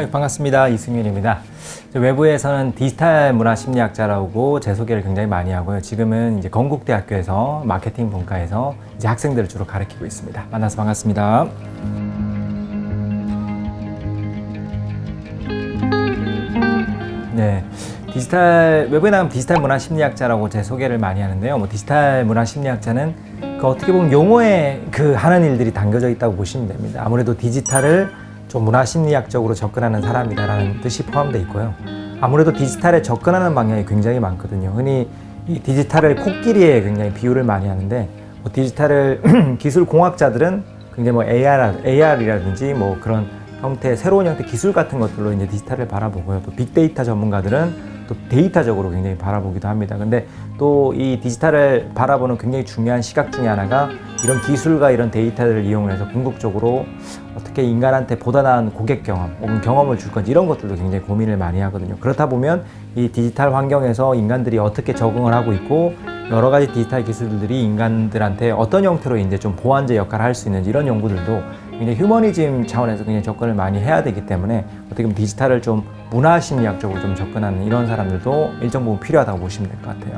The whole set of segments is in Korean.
네, 반갑습니다. 이승윤입니다. 외부에서는 디지털 문화 심리학자라고 제 소개를 굉장히 많이 하고요. 지금은 이제 건국대학교에서 마케팅 분과에서 이제 학생들을 주로 가르치고 있습니다. 만나서 반갑습니다. 네, 외부에 나가면 디지털 문화 심리학자라고 제 소개를 많이 하는데요. 디지털 문화 심리학자는 어떻게 보면 용어에 하는 일들이 담겨져 있다고 보시면 됩니다. 아무래도 디지털을 좀 문화 심리학적으로 접근하는 사람이다라는 뜻이 포함되어 있고요. 아무래도 디지털에 접근하는 방향이 굉장히 많거든요. 흔히 이 디지털을 코끼리에 굉장히 비유를 많이 하는데, 디지털을 기술 공학자들은 굉장히 AR이라든지 그런 새로운 형태 기술 같은 것들로 이제 디지털을 바라보고요. 또 빅데이터 전문가들은 또 데이터적으로 굉장히 바라보기도 합니다. 근데 또 이 디지털을 바라보는 굉장히 중요한 시각 중에 하나가 이런 기술과 이런 데이터를 이용해서 궁극적으로 어떻게 인간한테 보다 나은 고객 경험 혹은 경험을 줄 건지 이런 것들도 굉장히 고민을 많이 하거든요. 그렇다 보면 이 디지털 환경에서 인간들이 어떻게 적응을 하고 있고 여러 가지 디지털 기술들이 인간들한테 어떤 형태로 이제 좀 보완제 역할을 할 수 있는지 이런 연구들도 굉장히 휴머니즘 차원에서 굉장히 접근을 많이 해야 되기 때문에 어떻게 보면 디지털을 좀 문화 심리학적으로 좀 접근하는 이런 사람들도 일정 부분 필요하다고 보시면 될 것 같아요.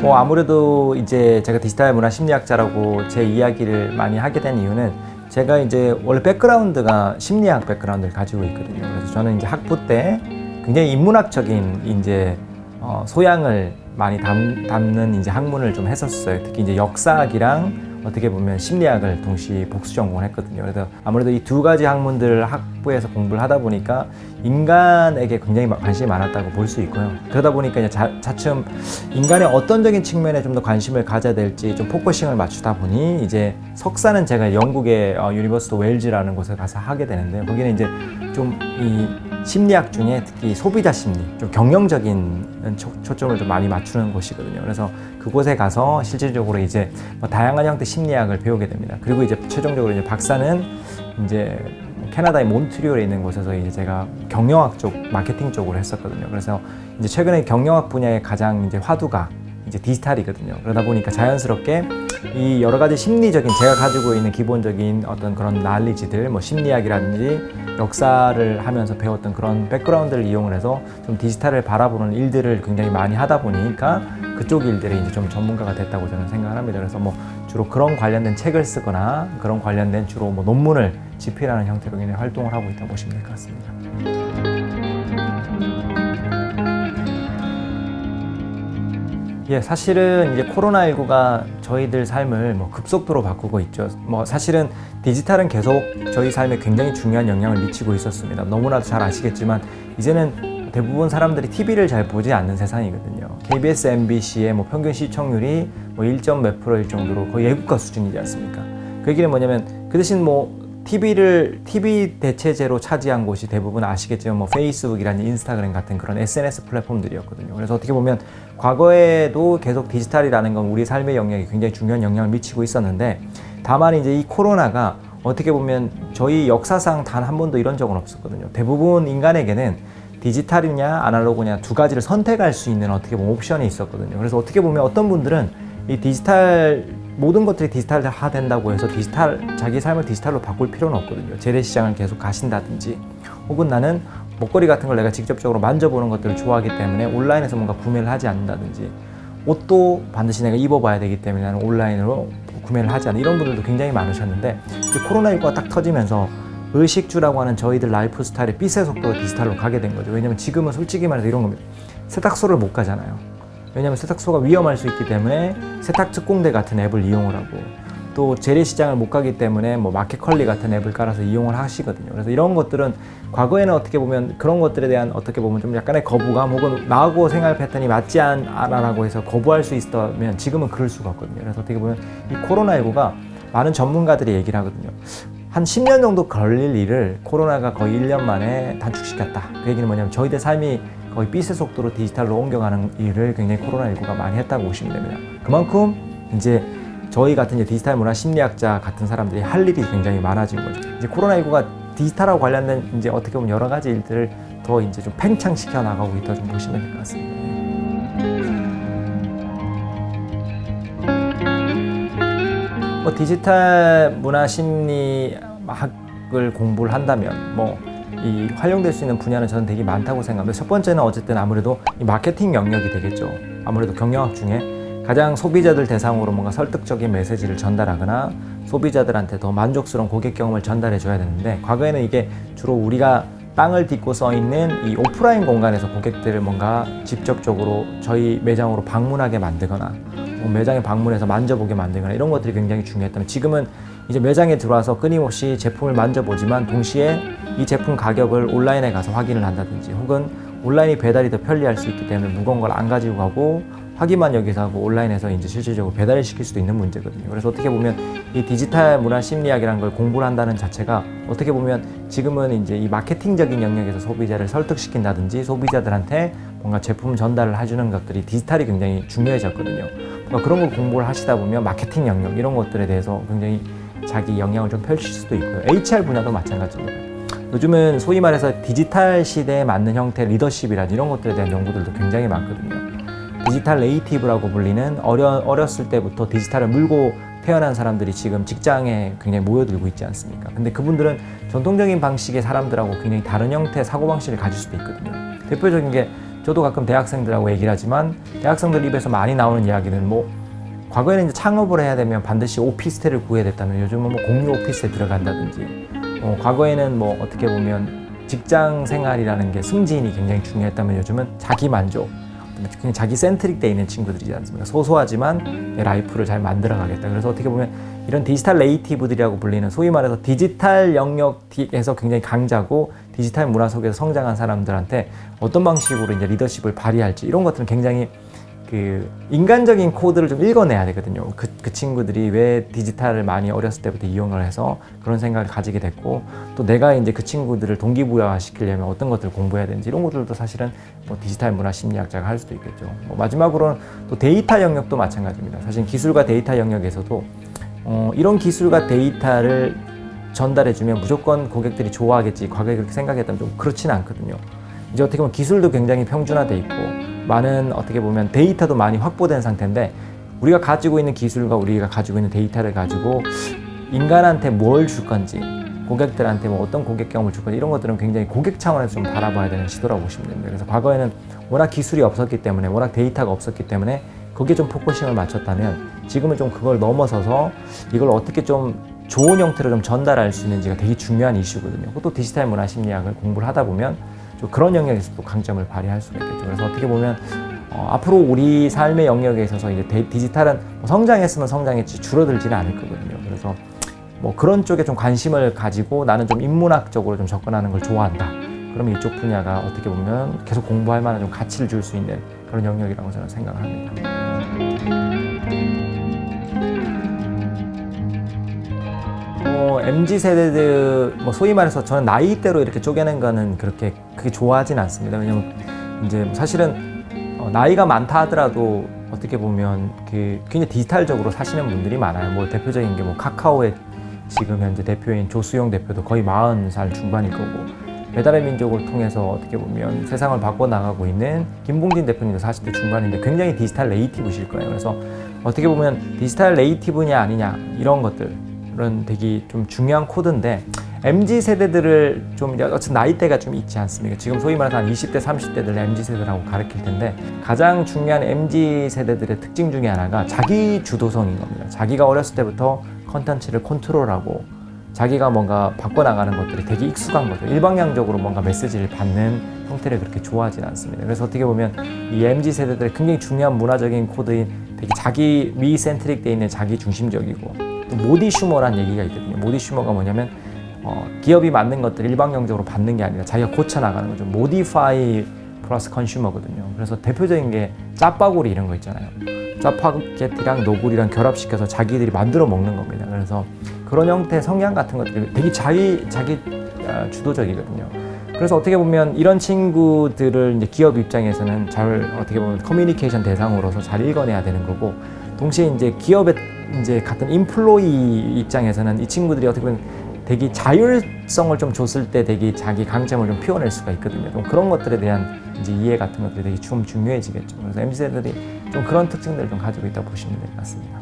아무래도 이제 제가 디지털 문화 심리학자라고 제 이야기를 많이 하게 된 이유는 제가 이제 원래 백그라운드가 심리학 백그라운드를 가지고 있거든요. 그래서 저는 이제 학부 때 굉장히 인문학적인 이제 소양을 많이 담는 이제 학문을 좀 했었어요. 특히 이제 역사학이랑 어떻게 보면 심리학을 동시에 복수 전공을 했거든요. 그래서 아무래도 이 두 가지 학문들을 학부에서 공부를 하다 보니까 인간에게 굉장히 관심이 많았다고 볼 수 있고요. 그러다 보니까 이제 차츰 인간의 어떤적인 측면에 좀 더 관심을 가져야 될지 좀 포커싱을 맞추다 보니 이제 석사는 제가 영국의 유니버시티 웨일즈라는 곳에 가서 하게 되는데요. 거기는 이제 좀 이 심리학 중에 특히 소비자 심리, 좀 경영적인 초점을 좀 많이 맞추는 곳이거든요. 그래서 그곳에 가서 실질적으로 이제 다양한 형태 심리학을 배우게 됩니다. 그리고 이제 최종적으로 이제 박사는 이제 캐나다의 몬트리올에 있는 곳에서 이제 제가 경영학 쪽, 마케팅 쪽으로 했었거든요. 그래서 이제 최근에 경영학 분야의 가장 이제 화두가 이제 디지털이거든요. 그러다 보니까 자연스럽게 이 여러 가지 심리적인 제가 가지고 있는 기본적인 어떤 그런 난리지들, 심리학이라든지 역사를 하면서 배웠던 그런 백그라운드를 이용을 해서 좀 디지털을 바라보는 일들을 굉장히 많이 하다 보니까 그쪽 일들이 이제 좀 전문가가 됐다고 저는 생각을 합니다. 그래서 주로 그런 관련된 책을 쓰거나 그런 관련된 주로 논문을 집필하는 형태로 굉장히 활동을 하고 있다고 보시면 될 것 같습니다. 예, 사실은 이제 코로나19가 저희들 삶을 급속도로 바꾸고 있죠. 사실은 디지털은 계속 저희 삶에 굉장히 중요한 영향을 미치고 있었습니다. 너무나도 잘 아시겠지만 이제는 대부분 사람들이 TV를 잘 보지 않는 세상이거든요. KBS, MBC의 평균 시청률이 1점 몇 %일 정도로 거의 애국가 수준이지 않습니까? 그 얘기는 뭐냐면 그 대신 TV 대체제로 차지한 곳이 대부분 아시겠지만 페이스북이라는 인스타그램 같은 그런 SNS 플랫폼들이었거든요. 그래서 어떻게 보면 과거에도 계속 디지털이라는 건 우리 삶의 영역에 굉장히 중요한 영향을 미치고 있었는데, 다만 이제 이 코로나가 어떻게 보면 저희 역사상 단 한 번도 이런 적은 없었거든요. 대부분 인간에게는 디지털이냐 아날로그냐 두 가지를 선택할 수 있는 어떻게 보면 옵션이 있었거든요. 그래서 어떻게 보면 어떤 분들은 이 모든 것들이 디지털화 된다고 해서 자기 삶을 디지털로 바꿀 필요는 없거든요. 재래시장을 계속 가신다든지, 혹은 나는 먹거리 같은 걸 내가 직접적으로 만져보는 것들을 좋아하기 때문에 온라인에서 뭔가 구매를 하지 않는다든지, 옷도 반드시 내가 입어봐야 되기 때문에 나는 온라인으로 구매를 하지 않는 이런 분들도 굉장히 많으셨는데, 이제 코로나19가 딱 터지면서 의식주라고 하는 저희들 라이프 스타일의 빛의 속도로 디지털로 가게 된 거죠. 왜냐면 지금은 솔직히 말해서 이런 겁니다. 세탁소를 못 가잖아요. 왜냐하면 세탁소가 위험할 수 있기 때문에 세탁 특공대 같은 앱을 이용을 하고, 또 재래시장을 못 가기 때문에 마켓컬리 같은 앱을 깔아서 이용을 하시거든요. 그래서 이런 것들은 과거에는 어떻게 보면 그런 것들에 대한 어떻게 보면 좀 약간의 거부감 혹은 나하고 생활 패턴이 맞지 않아라고 해서 거부할 수 있었다면 지금은 그럴 수가 없거든요. 그래서 어떻게 보면 이 코로나19가 많은 전문가들이 얘기를 하거든요. 한 10년 정도 걸릴 일을 코로나가 거의 1년 만에 단축시켰다. 그 얘기는 뭐냐면 저희들 삶이 거의 빛의 속도로 디지털로 옮겨가는 일을 굉장히 코로나19가 많이 했다고 보시면 됩니다. 그만큼 이제 저희 같은 디지털 문화 심리학자 같은 사람들이 할 일이 굉장히 많아진 거죠. 이제 코로나19가 디지털하고 관련된 이제 어떻게 보면 여러 가지 일들을 더 이제 좀 팽창시켜 나가고 있다 좀 보시면 될 것 같습니다. 뭐 디지털 문화 심리학을 공부를 한다면 뭐 이 활용될 수 있는 분야는 저는 되게 많다고 생각합니다. 첫 번째는 어쨌든 아무래도 이 마케팅 영역이 되겠죠. 아무래도 경영학 중에 가장 소비자들 대상으로 뭔가 설득적인 메시지를 전달하거나 소비자들한테 더 만족스러운 고객 경험을 전달해 줘야 되는데, 과거에는 이게 주로 우리가 땅을 딛고 써 있는 이 오프라인 공간에서 고객들을 뭔가 직접적으로 저희 매장으로 방문하게 만들거나 뭐 매장에 방문해서 만져보게 만들거나 이런 것들이 굉장히 중요했다면, 지금은 이제 매장에 들어와서 끊임없이 제품을 만져보지만 동시에 이 제품 가격을 온라인에 가서 확인을 한다든지, 혹은 온라인이 배달이 더 편리할 수 있기 때문에 무거운 걸 안 가지고 가고 확인만 여기서 하고 온라인에서 이제 실질적으로 배달을 시킬 수도 있는 문제거든요. 그래서 어떻게 보면 이 디지털 문화 심리학이라는 걸 공부를 한다는 자체가 어떻게 보면 지금은 이제 이 마케팅적인 영역에서 소비자를 설득시킨다든지 소비자들한테 뭔가 제품 전달을 해주는 것들이 디지털이 굉장히 중요해졌거든요. 그러니까 그런 걸 공부를 하시다 보면 마케팅 영역 이런 것들에 대해서 굉장히 자기 영향을 좀 펼칠 수도 있고요. HR 분야도 마찬가지입니다. 요즘은 소위 말해서 디지털 시대에 맞는 형태의 리더십이라든지 이런 것들에 대한 연구들도 굉장히 많거든요. 디지털 네이티브라고 불리는 어렸을 때부터 디지털을 물고 태어난 사람들이 지금 직장에 굉장히 모여들고 있지 않습니까? 근데 그분들은 전통적인 방식의 사람들하고 굉장히 다른 형태의 사고방식을 가질 수도 있거든요. 대표적인 게, 저도 가끔 대학생들하고 얘기를 하지만 대학생들 입에서 많이 나오는 이야기는 뭐 과거에는 이제 창업을 해야 되면 반드시 오피스텔을 구해야 됐다면 요즘은 뭐 공유 오피스에 들어간다든지, 과거에는 뭐 어떻게 보면 직장 생활이라는 게 승진이 굉장히 중요했다면 요즘은 자기 만족, 그냥 자기 센트릭 돼 있는 친구들이지 않습니까? 소소하지만 내 라이프를 잘 만들어 가겠다. 그래서 어떻게 보면 이런 디지털 네이티브들이라고 불리는 소위 말해서 디지털 영역에서 굉장히 강자고 디지털 문화 속에서 성장한 사람들한테 어떤 방식으로 이제 리더십을 발휘할지, 이런 것들은 굉장히 그 인간적인 코드를 좀 읽어내야 되거든요. 그 친구들이 왜 디지털을 많이 어렸을 때부터 이용을 해서 그런 생각을 가지게 됐고, 또 내가 이제 그 친구들을 동기부여 시키려면 어떤 것들을 공부해야 되는지, 이런 것들도 사실은 뭐 디지털 문화 심리학자가 할 수도 있겠죠. 뭐 마지막으로는 또 데이터 영역도 마찬가지입니다. 사실 기술과 데이터 영역에서도 이런 기술과 데이터를 전달해주면 무조건 고객들이 좋아하겠지, 과거에 그렇게 생각했다면 좀 그렇지는 않거든요. 이제 어떻게 보면 기술도 굉장히 평준화돼 있고 많은 어떻게 보면 데이터도 많이 확보된 상태인데, 우리가 가지고 있는 기술과 우리가 가지고 있는 데이터를 가지고 인간한테 뭘 줄 건지, 고객들한테 뭐 어떤 고객 경험을 줄 건지, 이런 것들은 굉장히 고객 차원에서 좀 바라봐야 되는 시도라고 보시면 됩니다. 그래서 과거에는 워낙 기술이 없었기 때문에, 워낙 데이터가 없었기 때문에 거기에 좀 포커싱을 맞췄다면, 지금은 좀 그걸 넘어서서 이걸 어떻게 좀 좋은 형태로 좀 전달할 수 있는지가 되게 중요한 이슈거든요. 또 디지털 문화 심리학을 공부를 하다 보면 좀 그런 영역에서도 강점을 발휘할 수가 있겠죠. 그래서 어떻게 보면 앞으로 우리 삶의 영역에 있어서 이제 디지털은 성장했으면 성장했지 줄어들지는 않을 거거든요. 그래서 뭐 그런 쪽에 좀 관심을 가지고 나는 좀 인문학적으로 좀 접근하는 걸 좋아한다. 그러면 이쪽 분야가 어떻게 보면 계속 공부할 만한 좀 가치를 줄 수 있는 그런 영역이라고 저는 생각을 합니다. MZ 세대들, 뭐 소위 말해서 저는 나이대로 이렇게 쪼개는 거는 그렇게 크게 좋아하진 않습니다. 왜냐면 이제 사실은 나이가 많다 하더라도 어떻게 보면 그 굉장히 디지털적으로 사시는 분들이 많아요. 뭐 대표적인 게 뭐 카카오의 지금 현재 대표인 조수용 대표도 거의 40살 중반일 거고, 배달의 민족을 통해서 어떻게 보면 세상을 바꿔 나가고 있는 김봉진 대표님도 40대 중반인데 굉장히 디지털 네이티브실 거예요. 그래서 어떻게 보면 디지털 네이티브냐 아니냐 이런 것들은 되게 좀 중요한 코드인데, MZ 세대들을 좀 어쨌든 나이대가 좀 있지 않습니까? 지금 소위 말해서 한 20대, 30대들 MZ 세대라고 가르칠 텐데, 가장 중요한 MZ 세대들의 특징 중에 하나가 자기 주도성인 겁니다. 자기가 어렸을 때부터 컨텐츠를 컨트롤하고 자기가 뭔가 바꿔나가는 것들이 되게 익숙한 거죠. 일방향적으로 뭔가 메시지를 받는 형태를 그렇게 좋아하진 않습니다. 그래서 어떻게 보면 이 MZ 세대들의 굉장히 중요한 문화적인 코드인 되게 자기 미 센트릭 돼 있는 자기 중심적이고, 또 모디 슈머란 얘기가 있거든요. 모디 슈머가 뭐냐면 기업이 만든 것들을 일방향적으로 받는 게 아니라 자기가 고쳐나가는 거죠. 모디파이 플러스 컨슈머거든요. 그래서 대표적인 게 짜파구리 이런 거 있잖아요. 짜파게티랑 노구리랑 결합시켜서 자기들이 만들어 먹는 겁니다. 그래서 그런 형태의 성향 같은 것들이 되게 자기 주도적이거든요. 그래서 어떻게 보면 이런 친구들을 이제 기업 입장에서는 잘 어떻게 보면 커뮤니케이션 대상으로서 잘 읽어내야 되는 거고, 동시에 이제 기업의 이제 같은 인플로이 입장에서는 이 친구들이 어떻게 보면 되게 자율성을 좀 줬을 때 되게 자기 강점을 좀 표현할 수가 있거든요. 좀 그런 것들에 대한 이제 이해 같은 것들이 되게 좀 중요해지겠죠. 그래서 MZ들이 좀 그런 특징들을 좀 가지고 있다고 보시면 될 것 같습니다.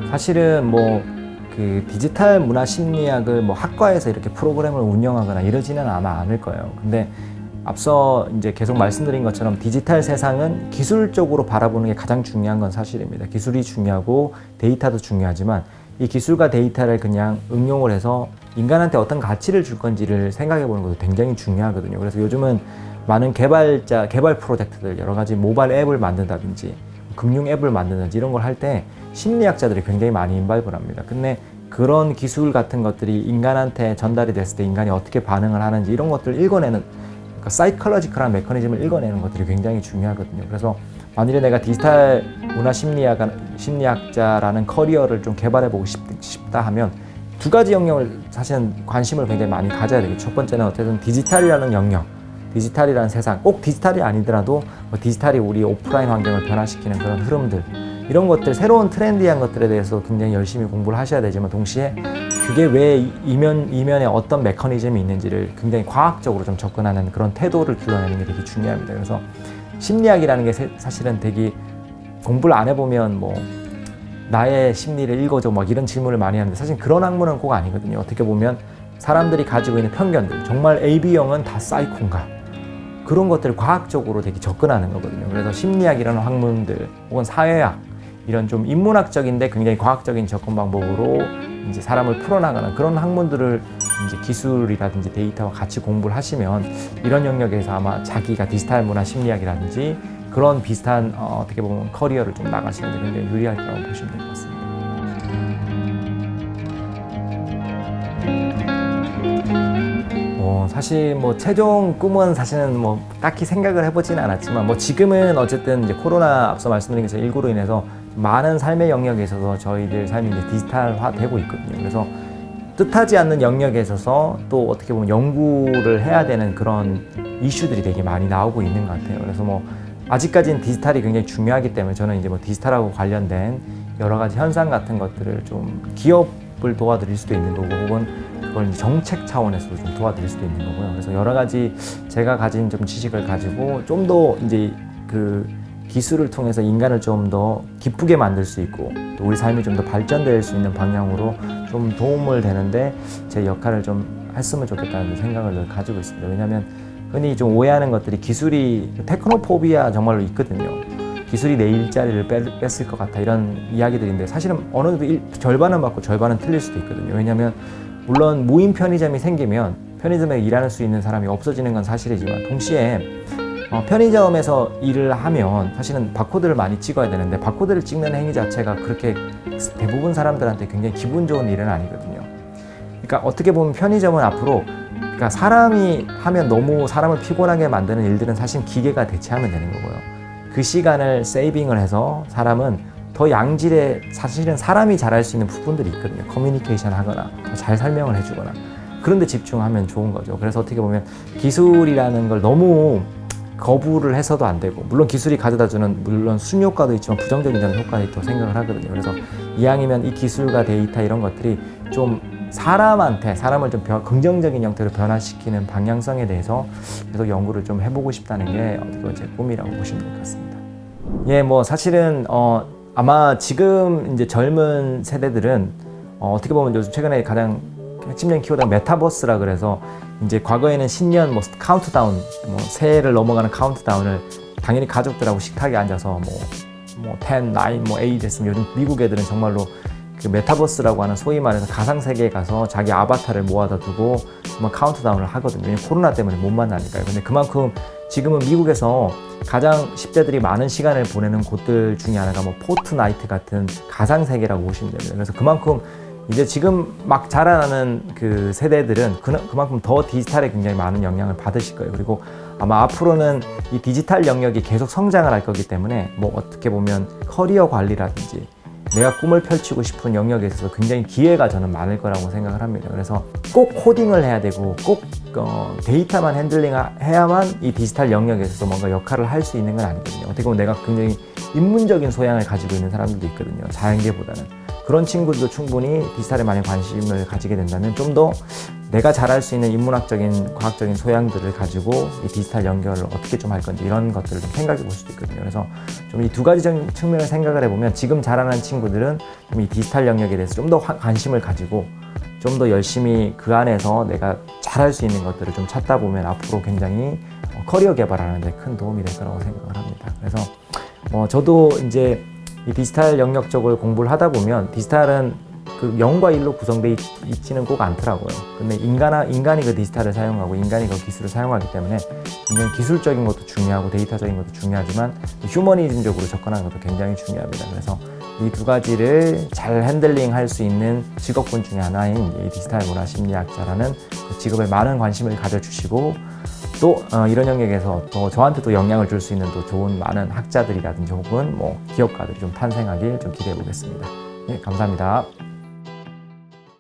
사실은 뭐 그 디지털 문화 심리학을 뭐 학과에서 이렇게 프로그램을 운영하거나 이러지는 아마 않을 거예요. 근데 앞서 이제 계속 말씀드린 것처럼 디지털 세상은 기술적으로 바라보는 게 가장 중요한 건 사실입니다. 기술이 중요하고 데이터도 중요하지만 이 기술과 데이터를 그냥 응용을 해서 인간한테 어떤 가치를 줄 건지를 생각해 보는 것도 굉장히 중요하거든요. 그래서 요즘은 많은 개발 프로젝트들, 여러 가지 모바일 앱을 만든다든지 금융 앱을 만든다든지 이런 걸 할 때 심리학자들이 굉장히 많이 인발브를 합니다. 근데 그런 기술 같은 것들이 인간한테 전달이 됐을 때 인간이 어떻게 반응을 하는지 이런 것들을 읽어내는, 그러니까 사이컬러지컬한 메커니즘을 읽어내는 것들이 굉장히 중요하거든요. 그래서 만일에 내가 디지털 문화 심리학자라는 커리어를 좀 개발해보고 싶다 하면 두 가지 영역을 사실은 관심을 굉장히 많이 가져야 되겠죠. 첫 번째는 어쨌든 디지털이라는 영역, 디지털이라는 세상, 꼭 디지털이 아니더라도 디지털이 우리 오프라인 환경을 변화시키는 그런 흐름들, 이런 것들, 새로운 트렌디한 것들에 대해서 굉장히 열심히 공부를 하셔야 되지만 동시에 그게 왜 이면에 어떤 메커니즘이 있는지를 굉장히 과학적으로 좀 접근하는 그런 태도를 길러내는 게 되게 중요합니다. 그래서 심리학이라는 게 사실은 되게 공부를 안 해보면 뭐 나의 심리를 읽어줘 막 이런 질문을 많이 하는데 사실 그런 학문은 꼭 아니거든요. 어떻게 보면 사람들이 가지고 있는 편견들, 정말 AB형은 다 사이코인가, 그런 것들을 과학적으로 되게 접근하는 거거든요. 그래서 심리학이라는 학문들 혹은 사회학, 이런 좀 인문학적인데 굉장히 과학적인 접근 방법으로 이제 사람을 풀어나가는 그런 학문들을 이제 기술이라든지 데이터와 같이 공부를 하시면 이런 영역에서 아마 자기가 디지털 문화 심리학이라든지 그런 비슷한 어떻게 보면 커리어를 좀 나가시는데 굉장히 유리할 거라고 보시면 될 것 같습니다. 사실 뭐 최종 꿈은 사실은 뭐 딱히 생각을 해보지는 않았지만 뭐 지금은 어쨌든 이제 코로나 앞서 말씀드린 것처럼 19로 인해서 많은 삶의 영역에 있어서 저희들 삶이 이제 디지털화되고 있거든요. 그래서 뜻하지 않는 영역에 있어서 또 어떻게 보면 연구를 해야 되는 그런 이슈들이 되게 많이 나오고 있는 것 같아요. 그래서 뭐 아직까지는 디지털이 굉장히 중요하기 때문에 저는 이제 뭐 디지털하고 관련된 여러 가지 현상 같은 것들을 좀 기업을 도와드릴 수도 있는 거고 혹은 그걸 정책 차원에서도 좀 도와드릴 수도 있는 거고요. 그래서 여러 가지 제가 가진 좀 지식을 가지고 좀 더 이제 그 기술을 통해서 인간을 좀 더 기쁘게 만들 수 있고 또 우리 삶이 좀 더 발전될 수 있는 방향으로 좀 도움을 되는데 제 역할을 좀 했으면 좋겠다는 생각을 늘 가지고 있습니다. 왜냐하면 흔히 좀 오해하는 것들이 기술이 테크노포비아 정말로 있거든요. 기술이 내 일자리를 뺐을 것 같아 이런 이야기들인데 사실은 어느 정도 절반은 맞고 절반은 틀릴 수도 있거든요. 왜냐하면 물론 무인 편의점이 생기면 편의점에 일할 수 있는 사람이 없어지는 건 사실이지만 동시에 편의점에서 일을 하면 사실은 바코드를 많이 찍어야 되는데 바코드를 찍는 행위 자체가 그렇게 대부분 사람들한테 굉장히 기분 좋은 일은 아니거든요. 그러니까 어떻게 보면 편의점은 앞으로 그러니까 사람이 하면 너무 사람을 피곤하게 만드는 일들은 사실 기계가 대체하면 되는 거고요. 그 시간을 세이빙을 해서 사람은 더 양질의 사실은 사람이 잘할 수 있는 부분들이 있거든요. 커뮤니케이션 하거나 더 잘 설명을 해주거나 그런 데 집중하면 좋은 거죠. 그래서 어떻게 보면 기술이라는 걸 너무 거부를 해서도 안 되고 물론 기술이 가져다주는 물론 순효과도 있지만 부정적인 저는 효과도 있다고 생각을 하거든요. 그래서 이왕이면 이 기술과 데이터 이런 것들이 좀 사람을 좀 긍정적인 형태로 변화시키는 방향성에 대해서 계속 연구를 좀 해보고 싶다는 게 어떻게 보면 제 꿈이라고 보시면 될 것 같습니다. 예, 뭐 사실은 아마 지금 이제 젊은 세대들은 어떻게 보면 요즘 최근에 가장 핵심적인 키워드가 메타버스라 그래서 이제 과거에는 신년 뭐 카운트다운 뭐 새해를 넘어가는 카운트다운을 당연히 가족들하고 식탁에 앉아서 뭐 10, 9, 뭐 8 됐으면 요즘 미국 애들은 정말로 그 메타버스라고 하는 소위 말해서 가상 세계에 가서 자기 아바타를 모아다 두고 정말 카운트다운을 하거든요. 왜냐면 코로나 때문에 못 만나니까요. 근데 그만큼 지금은 미국에서 가장 10대들이 많은 시간을 보내는 곳들 중에 하나가 뭐 포트나이트 같은 가상 세계라고 보시면 됩니다. 그래서 그만큼 이제 지금 막 자라나는 그 세대들은 그만큼 더 디지털에 굉장히 많은 영향을 받으실 거예요. 그리고 아마 앞으로는 이 디지털 영역이 계속 성장을 할 거기 때문에 뭐 어떻게 보면 커리어 관리라든지 내가 꿈을 펼치고 싶은 영역에 있어서 굉장히 기회가 저는 많을 거라고 생각을 합니다. 그래서 꼭 코딩을 해야 되고 꼭 데이터만 핸들링해야만 이 디지털 영역에 있어서 뭔가 역할을 할 수 있는 건 아니거든요. 어떻게 보면 내가 굉장히 인문적인 소양을 가지고 있는 사람들도 있거든요. 자연계보다는. 그런 친구들도 충분히 디지털에 많이 관심을 가지게 된다면 좀 더 내가 잘할 수 있는 인문학적인 과학적인 소양들을 가지고 이 디지털 연결을 어떻게 좀 할 건지 이런 것들을 좀 생각해 볼 수도 있거든요. 그래서 좀 이 두 가지 측면을 생각을 해보면 지금 잘하는 친구들은 좀 이 디지털 영역에 대해서 좀 더 관심을 가지고 좀 더 열심히 그 안에서 내가 잘할 수 있는 것들을 좀 찾다 보면 앞으로 굉장히 커리어 개발하는 데 큰 도움이 될 거라고 생각을 합니다. 그래서 저도 이제 이 디지털 영역 쪽을 공부를 하다 보면 디지털은 그 0과 1로 구성되어 있지는 꼭 않더라고요. 근데 인간이 그 디지털을 사용하고 인간이 그 기술을 사용하기 때문에 굉장히 기술적인 것도 중요하고 데이터적인 것도 중요하지만 휴머니즘적으로 접근하는 것도 굉장히 중요합니다. 그래서 이 두 가지를 잘 핸들링 할 수 있는 직업군 중에 하나인 이 디지털 문화 심리학자라는 그 직업에 많은 관심을 가져주시고 또 이런 영역에서 또 저한테 또 영향을 줄 수 있는 또 좋은 많은 학자들이라든지 혹은 기업가들이 좀 탄생하길 좀 기대해 보겠습니다. 네, 감사합니다.